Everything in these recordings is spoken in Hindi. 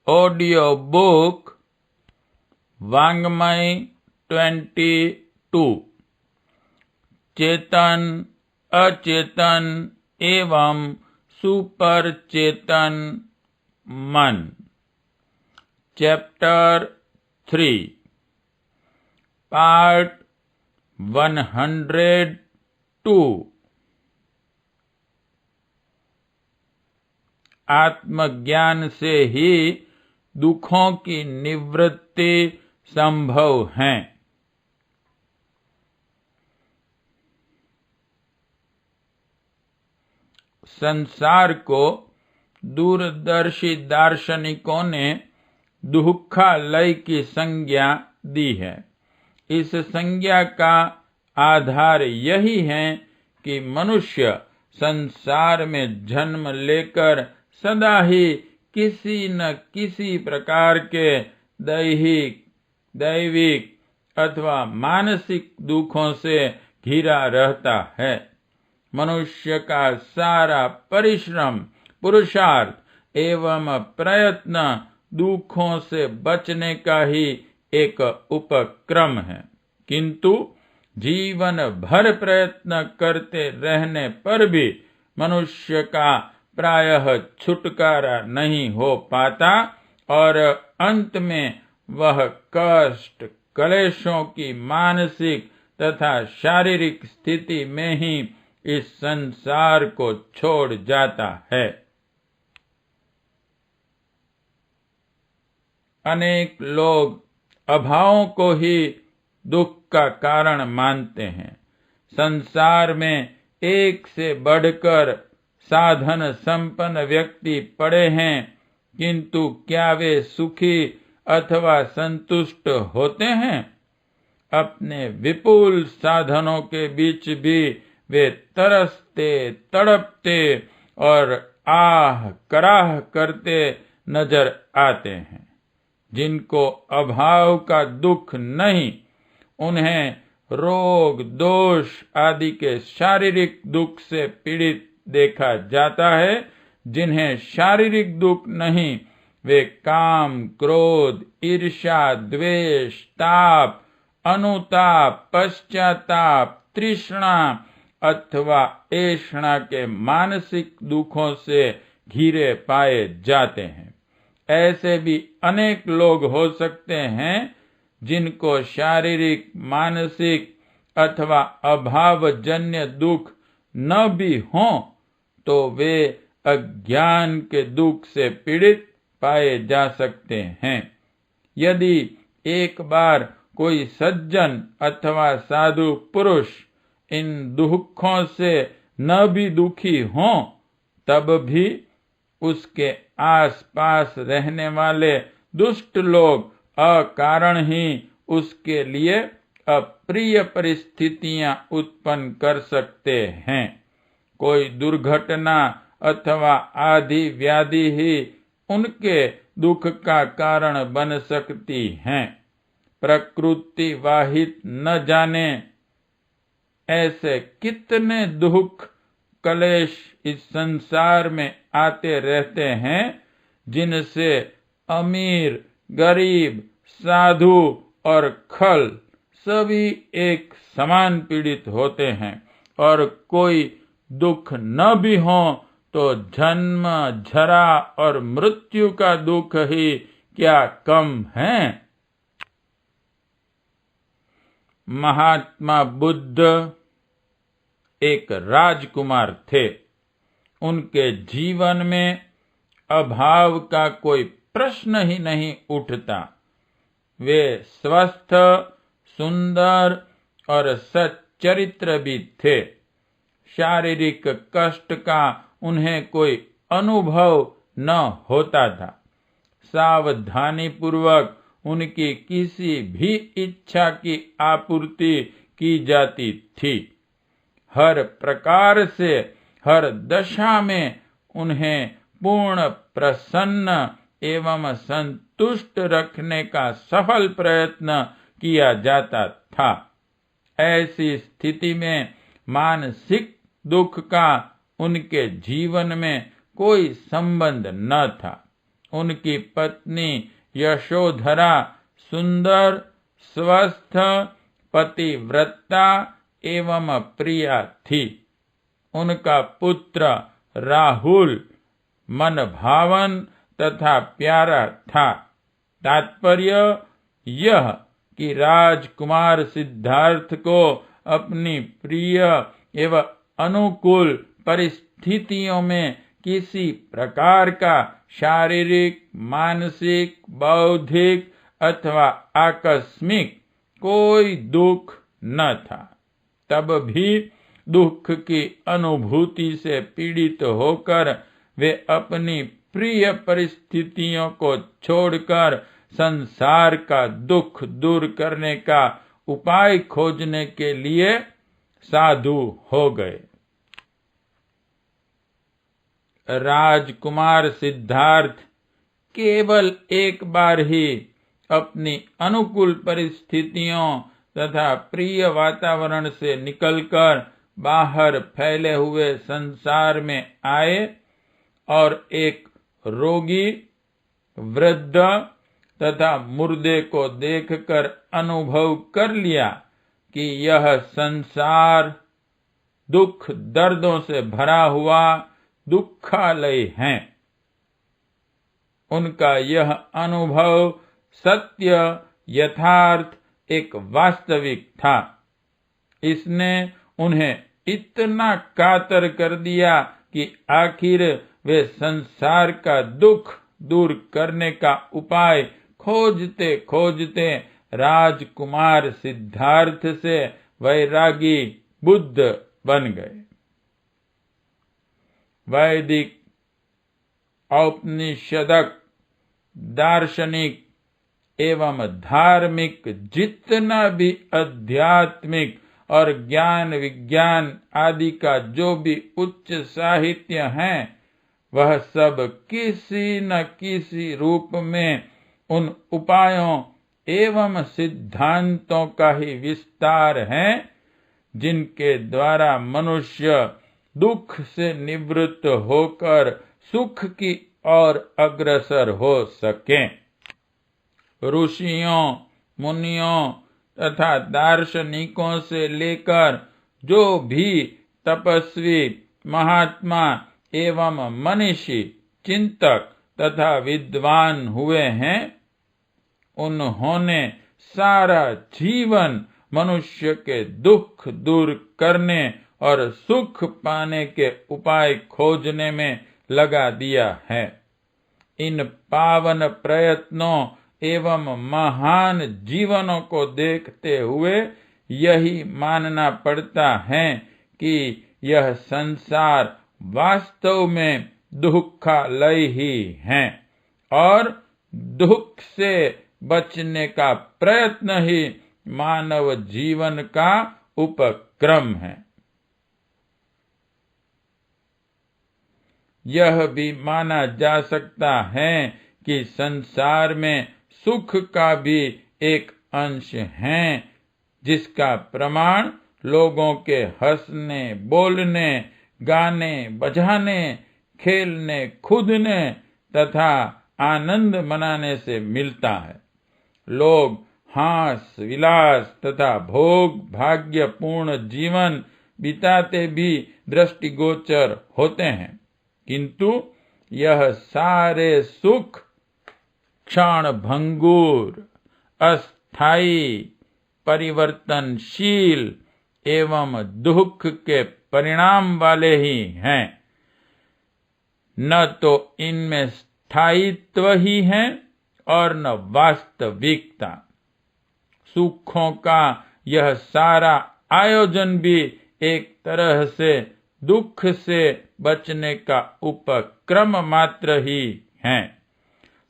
ऑडियो बुक वाङ्मय 22 चेतन, अचेतन एवं सुपर चेतन मन। चैप्टर 3 पार्ट 102 आत्मज्ञान से ही दुखों की निवृत्ति संभव है। संसार को दूरदर्शी दार्शनिकों ने दुःखालय की संज्ञा दी है। इस संज्ञा का आधार यही है कि मनुष्य संसार में जन्म लेकर सदा ही किसी न किसी प्रकार के दैविक अथवा मानसिक दुखों से घिरा रहता है। मनुष्य का सारा परिश्रम, पुरुषार्थ एवं प्रयत्न दुखों से बचने का ही एक उपक्रम है, किंतु जीवन भर प्रयत्न करते रहने पर भी मनुष्य का प्रायः छुटकारा नहीं हो पाता और अंत में वह कष्ट, क्लेशों की मानसिक तथा शारीरिक स्थिति में ही इस संसार को छोड़ जाता है। अनेक लोग अभावों को ही दुख का कारण मानते हैं। संसार में एक से बढ़कर साधन संपन्न व्यक्ति पड़े हैं, किंतु क्या वे सुखी अथवा संतुष्ट होते हैं? अपने विपुल साधनों के बीच भी वे तरसते, तड़पते और आह कराह करते नजर आते हैं। जिनको अभाव का दुख नहीं, उन्हें रोग, दोष आदि के शारीरिक दुख से पीड़ित देखा जाता है। जिन्हें शारीरिक दुख नहीं, वे काम, क्रोध, ईर्ष्या, द्वेष, ताप, अनुताप, पश्चाताप, तृष्णा अथवा ऐषणा के मानसिक दुखों से घिरे पाए जाते हैं। ऐसे भी अनेक लोग हो सकते हैं जिनको शारीरिक, मानसिक अथवा अभावजन्य दुख न भी हों, तो वे अज्ञान के दुख से पीड़ित पाए जा सकते हैं। यदि एक बार कोई सज्जन अथवा साधु पुरुष इन दुखों से न भी दुखी हों, तब भी उसके आसपास रहने वाले दुष्ट लोग अकारण ही उसके लिए अप्रिय परिस्थितियां उत्पन्न कर सकते हैं। कोई दुर्घटना अथवा आदि व्याधि ही उनके दुख का कारण बन सकती हैं। प्रकृति वाहित न जाने ऐसे कितने दुख, क्लेश इस संसार में आते रहते हैं, जिनसे अमीर, गरीब, साधु और खल सभी एक समान पीड़ित होते हैं। और कोई दुख न भी हो तो जन्म, जरा और मृत्यु का दुख ही क्या कम है? महात्मा बुद्ध एक राजकुमार थे। उनके जीवन में अभाव का कोई प्रश्न ही नहीं उठता। वे स्वस्थ, सुंदर और सच्चरित्र भी थे। शारीरिक कष्ट का उन्हें कोई अनुभव न होता था। सावधानी पूर्वक उनकी किसी भी इच्छा की आपूर्ति की जाती थी। हर प्रकार से, हर दशा में उन्हें पूर्ण प्रसन्न एवं संतुष्ट रखने का सफल प्रयत्न किया जाता था। ऐसी स्थिति में मानसिक दुख का उनके जीवन में कोई संबंध न था। उनकी पत्नी यशोधरा सुंदर, स्वस्थ, पतिव्रता एवं प्रिया थी। उनका पुत्र राहुल मनभावन तथा प्यारा था। तात्पर्य यह कि राजकुमार सिद्धार्थ को अपनी प्रिय एवं अनुकूल परिस्थितियों में किसी प्रकार का शारीरिक, मानसिक, बौद्धिक अथवा आकस्मिक कोई दुख न था। तब भी दुख की अनुभूति से पीड़ित होकर वे अपनी प्रिय परिस्थितियों को छोड़कर संसार का दुख दूर करने का उपाय खोजने के लिए साधु हो गए। राजकुमार सिद्धार्थ केवल एक बार ही अपनी अनुकूल परिस्थितियों तथा प्रिय वातावरण से निकलकर बाहर फैले हुए संसार में आए और एक रोगी, वृद्ध तथा मुर्दे को देखकर अनुभव कर लिया कि यह संसार दुख दर्दों से भरा हुआ दुखालय है। उनका यह अनुभव सत्य, यथार्थ, एक वास्तविक था। इसने उन्हें इतना कातर कर दिया कि आखिर वे संसार का दुख दूर करने का उपाय खोजते खोजते राजकुमार सिद्धार्थ से वैरागी बुद्ध बन गए। वैदिक, औपनिषदक, दार्शनिक एवं धार्मिक जितना भी आध्यात्मिक और ज्ञान विज्ञान आदि का जो भी उच्च साहित्य है, वह सब किसी न किसी रूप में उन उपायों एवं सिद्धांतों का ही विस्तार है जिनके द्वारा मनुष्य दुख से निवृत्त होकर सुख की ओर अग्रसर हो सके। ऋषियों, मुनियों तथा दार्शनिकों से लेकर जो भी तपस्वी, महात्मा एवं मनीषी, चिंतक तथा विद्वान हुए हैं, उन्होंने सारा जीवन मनुष्य के दुख दूर करने और सुख पाने के उपाय खोजने में लगा दिया है। इन पावन प्रयत्नों एवं महान जीवनों को देखते हुए यही मानना पड़ता है कि यह संसार वास्तव में दुखालय ही है और दुख से बचने का प्रयत्न ही मानव जीवन का उपक्रम है। यह भी माना जा सकता है कि संसार में सुख का भी एक अंश है, जिसका प्रमाण लोगों के हंसने, बोलने, गाने, बजाने, खेलने, कूदने तथा आनंद मनाने से मिलता है। लोग हास विलास तथा भोग भाग्यपूर्ण जीवन बिताते भी दृष्टिगोचर होते हैं, किंतु यह सारे सुख क्षण भंगुर, अस्थायी, परिवर्तनशील एवं दुख के परिणाम वाले ही हैं। न तो इनमें स्थायित्व ही है और न वास्तविकता। सुखों का यह सारा आयोजन भी एक तरह से दुख से बचने का उपक्रम मात्र ही है।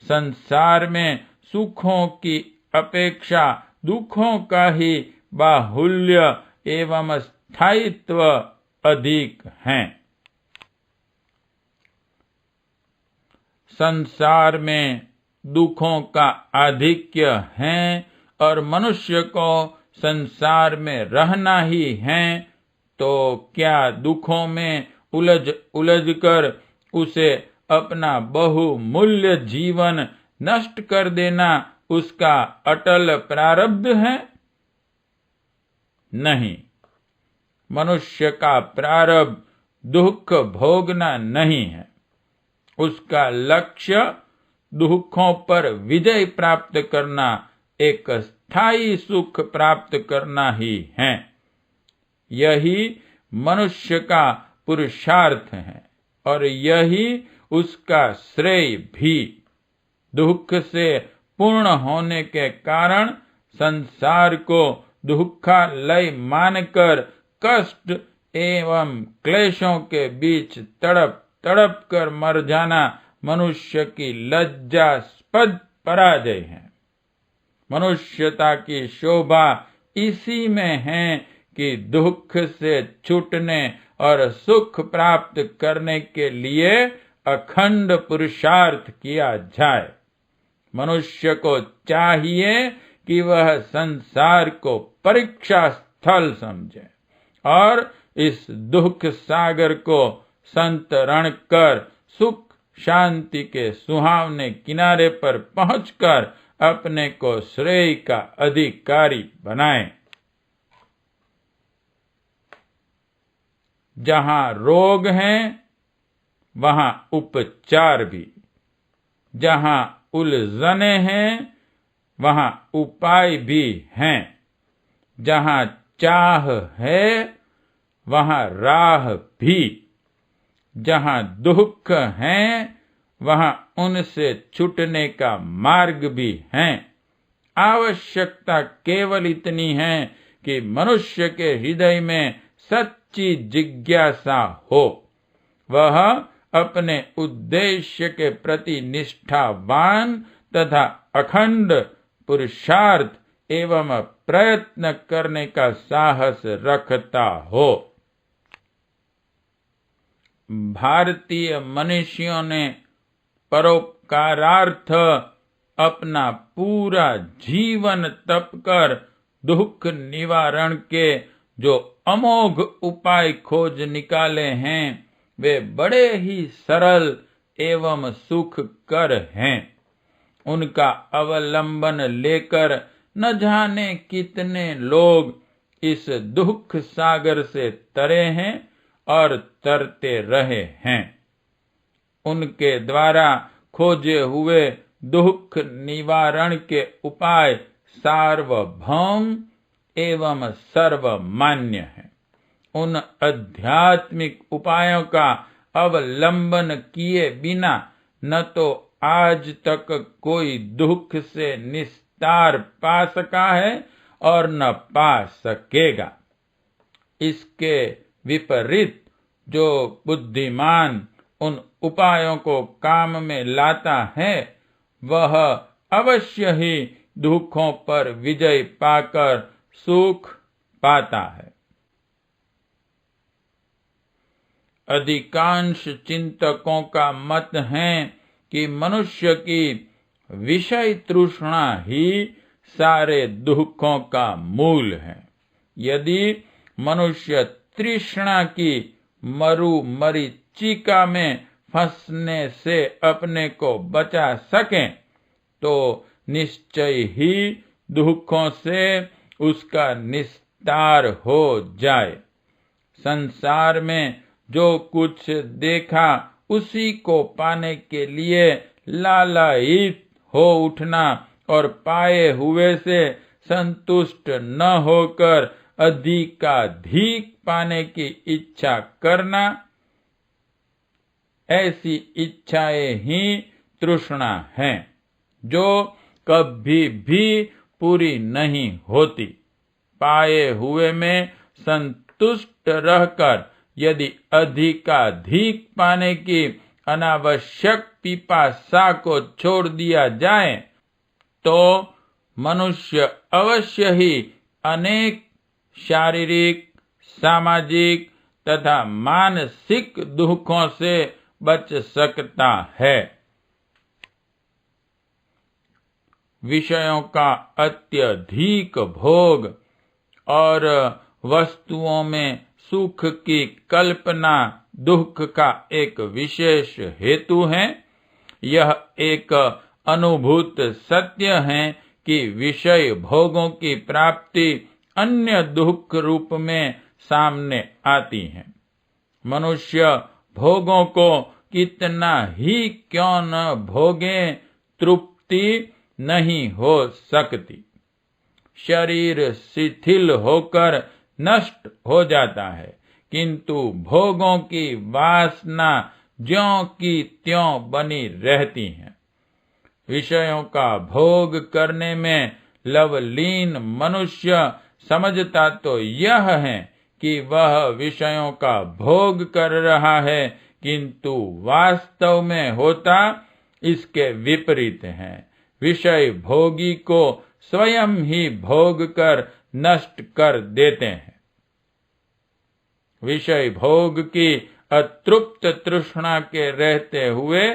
संसार में सुखों की अपेक्षा दुखों का ही बाहुल्य एवं स्थायित्व अधिक है। संसार में दुखों का आधिक्य है और मनुष्य को संसार में रहना ही है, तो क्या दुखों में उलझ कर उसे अपना बहुमूल्य जीवन नष्ट कर देना उसका अटल प्रारब्ध है? नहीं, मनुष्य का प्रारब्ध दुख भोगना नहीं है। उसका लक्ष्य दुखों पर विजय प्राप्त करना, एक स्थायी सुख प्राप्त करना ही है। यही मनुष्य का पुरुषार्थ है और यही उसका श्रेय भी। दुख से पूर्ण होने के कारण संसार को दुखालय मानकर कष्ट एवं क्लेशों के बीच तड़प तड़प कर मर जाना मनुष्य की लज्जास्पद पराजय है। मनुष्यता की शोभा इसी में है कि दुख से छूटने और सुख प्राप्त करने के लिए अखंड पुरुषार्थ किया जाए। मनुष्य को चाहिए कि वह संसार को परीक्षा स्थल समझे और इस दुख सागर को संतरण कर सुख शांति के सुहावने किनारे पर पहुंचकर अपने को श्रेय का अधिकारी बनाए। जहां रोग है वहां उपचार भी, जहां उलझने हैं वहां उपाय भी हैं, जहां चाह है वहां राह भी, जहां दुख है वहां उनसे छूटने का मार्ग भी है। आवश्यकता केवल इतनी है कि मनुष्य के हृदय में सच्ची जिज्ञासा हो, वह अपने उद्देश्य के प्रति निष्ठावान तथा अखंड पुरुषार्थ एवं प्रयत्न करने का साहस रखता हो। भारतीय मनीषियों ने परोपकारार्थ अपना पूरा जीवन तप कर दुख निवारण के जो अमोघ उपाय खोज निकाले हैं वे बड़े ही सरल एवं सुखकर हैं। उनका अवलंबन लेकर न जाने कितने लोग इस दुख सागर से तरे हैं और तरते रहे हैं। उनके द्वारा खोजे हुए दुख निवारण के उपाय सार्वभौम एवं सर्वमान्य हैं। उन आध्यात्मिक उपायों का अवलंबन किए बिना न तो आज तक कोई दुख से निस्तार पा सका है और न पा सकेगा। इसके विपरीत जो बुद्धिमान उन उपायों को काम में लाता है वह अवश्य ही दुखों पर विजय पाकर सुख पाता है। अधिकांश चिंतकों का मत है कि मनुष्य की विषय तृष्णा ही सारे दुखों का मूल है। यदि मनुष्य तृष्णा की मरीचिका में फंसने से अपने को बचा सके तो निश्चय ही दुखों से उसका निस्तार हो जाए। संसार में जो कुछ देखा उसी को पाने के लिए लालायित हो उठना और पाए हुए से संतुष्ट न होकर अधिकाधिक पाने की इच्छा करना, ऐसी इच्छाएं ही तृष्णा हैं जो कभी भी पूरी नहीं होती। पाए हुए में संतुष्ट रहकर यदि अधिकाधिक पाने की अनावश्यक पिपासा को छोड़ दिया जाए तो मनुष्य अवश्य ही अनेक शारीरिक, सामाजिक तथा मानसिक दुखों से बच सकता है। विषयों का अत्यधिक भोग और वस्तुओं में सुख की कल्पना दुख का एक विशेष हेतु है। यह एक अनुभूत सत्य है कि विषय भोगों की प्राप्ति अन्य दुख रूप में सामने आती है। मनुष्य भोगों को कितना ही क्यों न भोगे, तृप्ति नहीं हो सकती। शरीर शिथिल होकर नष्ट हो जाता है, किंतु भोगों की वासना ज्यों की त्यों बनी रहती है। विषयों का भोग करने में लवलीन मनुष्य समझता तो यह है कि वह विषयों का भोग कर रहा है, किंतु वास्तव में होता इसके विपरीत है। विषय भोगी को स्वयं ही भोग कर नष्ट कर देते हैं। विषय भोग की अतृप्त तृष्णा के रहते हुए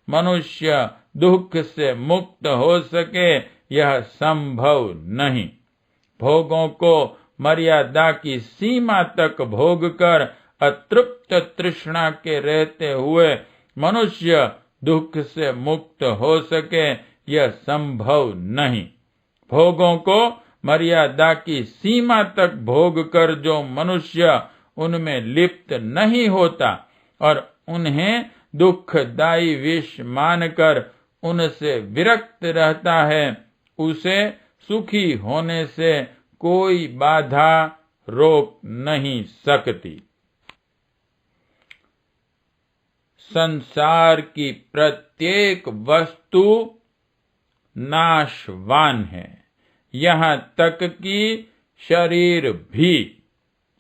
मनुष्य दुख से मुक्त हो सके, यह संभव नहीं। भोगों को मर्यादा की सीमा तक भोग कर अतृप्त तृष्णा के रहते हुए मनुष्य दुख से मुक्त हो सके, यह संभव नहीं। भोगों को मर्यादा की सीमा तक भोग कर जो मनुष्य उनमें लिप्त नहीं होता और उन्हें दुखदायी विष मानकर उनसे विरक्त रहता है, उसे सुखी होने से कोई बाधा रोक नहीं सकती। संसार की प्रत्येक वस्तु नाशवान है, यहाँ तक कि शरीर भी।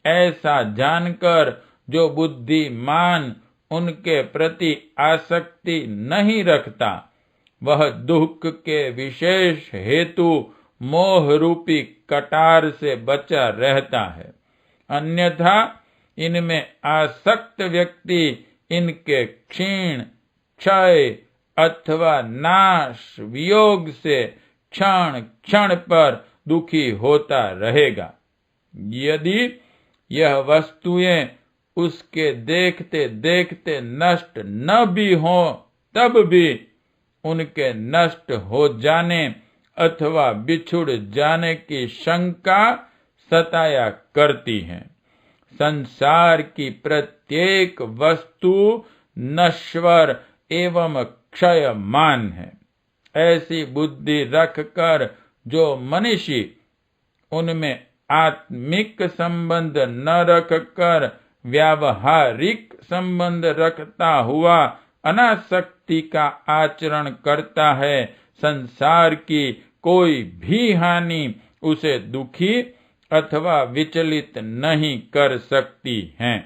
ऐसा जानकर जो बुद्धिमान उनके प्रति आसक्ति नहीं रखता, वह दुख के विशेष हेतु मोह रूपी कटार से बचा रहता है। अन्यथा इनमें आसक्त व्यक्ति इनके क्षीण, क्षय अथवा नाश वियोग से क्षण क्षण पर दुखी होता रहेगा। यदि यह वस्तुएं उसके देखते देखते नष्ट न भी हो, तब भी उनके नष्ट हो जाने अथवा बिछुड़ जाने की शंका सताया करती है। संसार की प्रत्येक वस्तु नश्वर एवं क्षयमान है। ऐसी बुद्धि रखकर जो मनीषी उनमें आत्मिक संबंध न रखकर व्यावहारिक संबंध रखता हुआ अनासक्ति का आचरण करता है, संसार की कोई भी हानि उसे दुखी अथवा विचलित नहीं कर सकती है।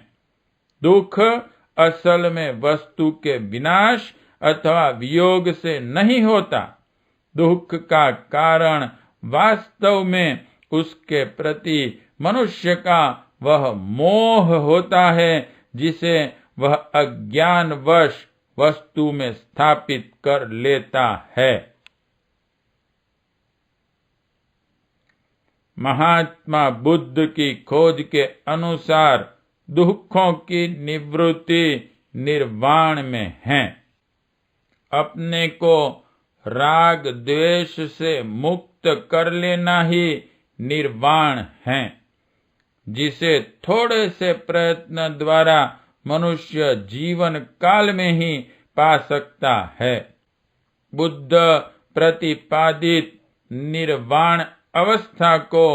दुख असल में वस्तु के विनाश अथवा वियोग से नहीं होता। दुख का कारण वास्तव में उसके प्रति मनुष्य का वह मोह होता है, जिसे वह अज्ञानवश वस्तु में स्थापित कर लेता है। महात्मा बुद्ध की खोज के अनुसार दुखों की निवृत्ति निर्वाण में है। अपने को राग द्वेष से मुक्त कर लेना ही निर्वाण है, जिसे थोड़े से प्रयत्न द्वारा मनुष्य जीवन काल में ही पा सकता है। बुद्ध प्रतिपादित निर्वाण अवस्था को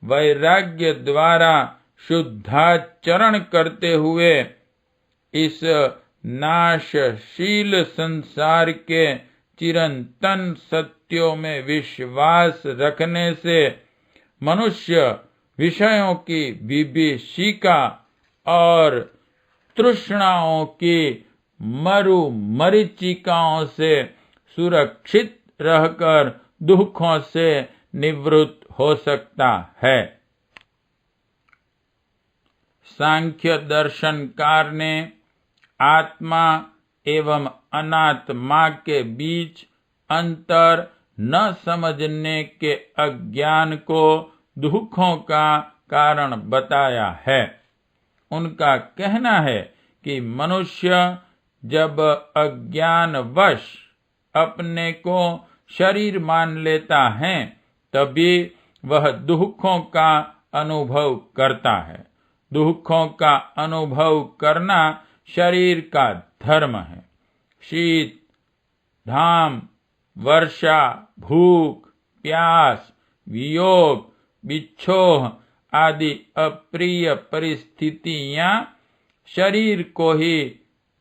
वैराग्य द्वारा शुद्धाचरण करते हुए इस नाशशील संसार के चिरंतन सत्यों में विश्वास रखने से मनुष्य विषयों की विभीषिका और तृष्णाओं की मरीचिकाओं से सुरक्षित रहकर दुखों से निवृत्त हो सकता है। सांख्य दर्शनकार ने आत्मा एवं अनात्मा के बीच अंतर न समझने के अज्ञान को दुखों का कारण बताया है। उनका कहना है कि मनुष्य जब अज्ञानवश अपने को शरीर मान लेता है तभी वह दुखों का अनुभव करता है। दुखों का अनुभव करना शरीर का धर्म है। शीत, घाम, वर्षा, भूख, प्यास, वियोग, बिछोह आदि अप्रिय परिस्थितियां शरीर को ही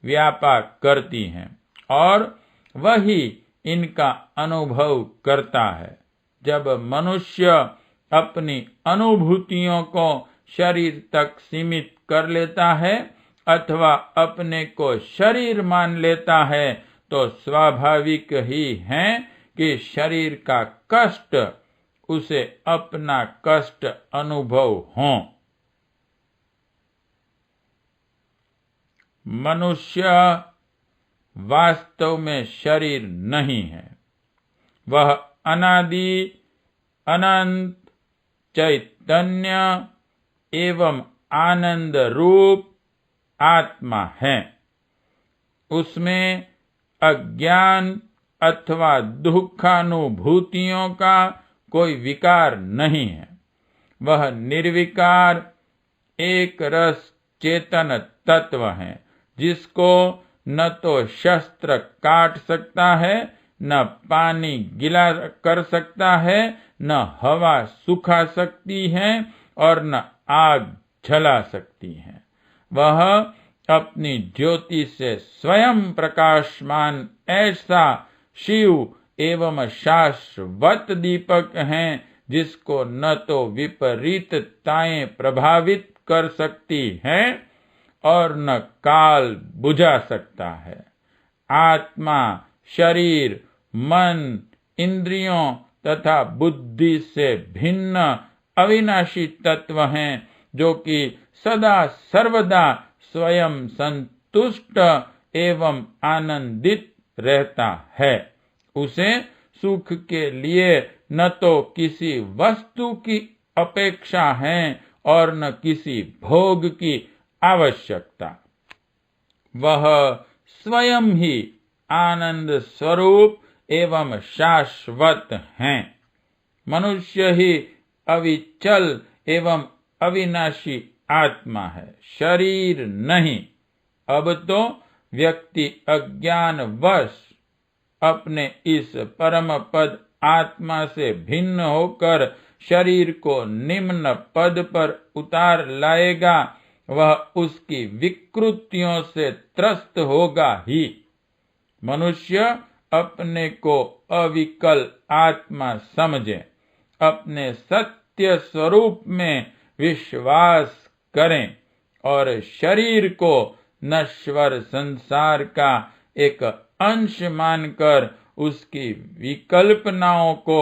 व्यापक करती हैं और वही इनका अनुभव करता है। जब मनुष्य अपनी अनुभूतियों को शरीर तक सीमित कर लेता है अथवा अपने को शरीर मान लेता है तो स्वाभाविक ही है कि शरीर का कष्ट उसे अपना कष्ट अनुभव हो। मनुष्य वास्तव में शरीर नहीं है। वह अनादि अनंत चैतन्य एवं आनंद रूप आत्मा है। उसमें अज्ञान अथवा दुखानुभूतियों का कोई विकार नहीं है। वह निर्विकार एक रस चेतन तत्व है जिसको न तो शस्त्र काट सकता है, न पानी गीला कर सकता है, न हवा सुखा सकती है और न आग जला सकती है। वह अपनी ज्योति से स्वयं प्रकाशमान ऐसा शिव एवं शाश्वत दीपक हैं जिसको न तो विपरीतताएं प्रभावित कर सकती हैं और न काल बुझा सकता है। आत्मा शरीर, मन, इंद्रियों तथा बुद्धि से भिन्न अविनाशी तत्व हैं जो कि सदा सर्वदा स्वयं संतुष्ट एवं आनंदित रहता है। उसे सुख के लिए न तो किसी वस्तु की अपेक्षा है और न किसी भोग की आवश्यकता। वह स्वयं ही आनंद स्वरूप एवं शाश्वत हैं। मनुष्य ही अविचल एवं अविनाशी आत्मा है, शरीर नहीं। अब तो व्यक्ति अज्ञानवश अपने इस परम पद आत्मा से भिन्न होकर शरीर को निम्न पद पर उतार लाएगा, वह उसकी विकृतियों से त्रस्त होगा ही। मनुष्य अपने को अविकल आत्मा समझे, अपने सत्य स्वरूप में विश्वास करें और शरीर को नश्वर संसार का एक अंश मानकर उसकी विकल्पनाओं को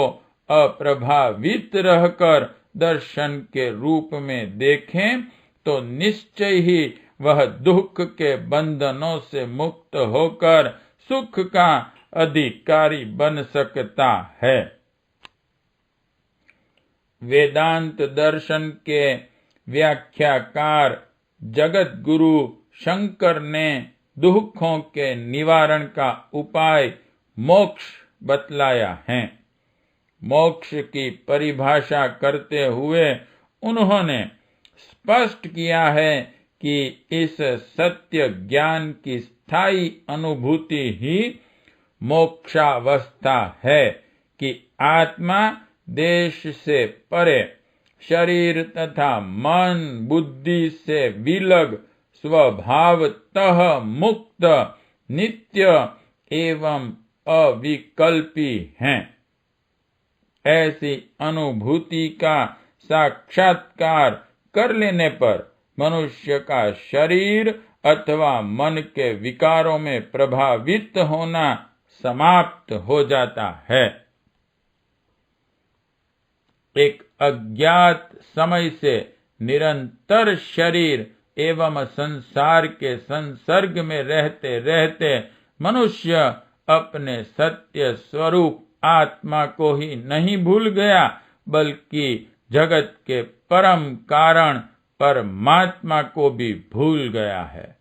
अप्रभावित रहकर दर्शन के रूप में देखें तो निश्चय ही वह दुख के बंधनों से मुक्त होकर सुख का अधिकारी बन सकता है। वेदांत दर्शन के व्याख्याकार जगत गुरु शंकर ने दुखों के निवारण का उपाय मोक्ष बतलाया है। मोक्ष की परिभाषा करते हुए उन्होंने स्पष्ट किया है कि इस सत्य ज्ञान की स्थायी अनुभूति ही मोक्षावस्था है कि आत्मा देश से परे, शरीर तथा मन बुद्धि से विलग, स्वभावतः मुक्त, नित्य एवं अविकल्पी हैं। ऐसी अनुभूति का साक्षात्कार कर लेने पर मनुष्य का शरीर अथवा मन के विकारों में प्रभावित होना समाप्त हो जाता है। एक अज्ञात समय से निरंतर शरीर एवं संसार के संसर्ग में रहते रहते मनुष्य अपने सत्य स्वरूप आत्मा को ही नहीं भूल गया, बल्कि जगत के परम कारण परमात्मा को भी भूल गया है।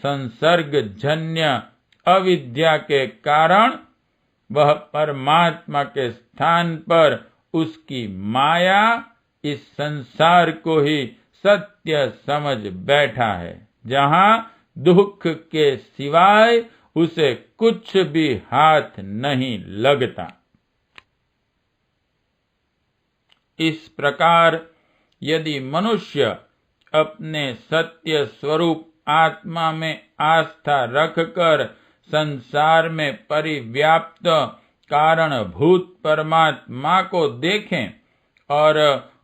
संसर्गजन्य अविद्या के कारण वह परमात्मा के स्थान पर उसकी माया इस संसार को ही सत्य समझ बैठा है, जहां दुख के सिवाय उसे कुछ भी हाथ नहीं लगता। इस प्रकार यदि मनुष्य अपने सत्य स्वरूप आत्मा में आस्था रखकर संसार में परिव्याप्त कारणभूत परमात्मा को देखें और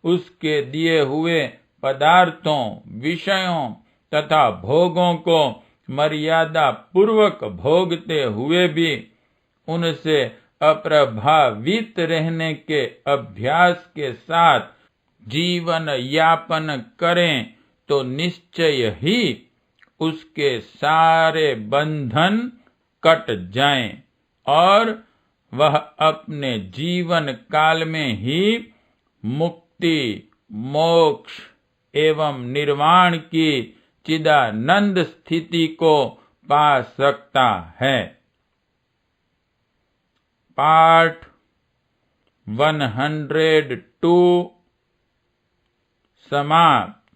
उसके दिए हुए पदार्थों, विषयों तथा भोगों को मर्यादा पूर्वक भोगते हुए भी उनसे अप्रभावित रहने के अभ्यास के साथ जीवन यापन करें तो निश्चय ही उसके सारे बंधन कट जाएं और वह अपने जीवन काल में ही मुक्ति, मोक्ष एवं निर्वाण की चिदानंद स्थिति को पा सकता है। पाठ 102 समाप्त।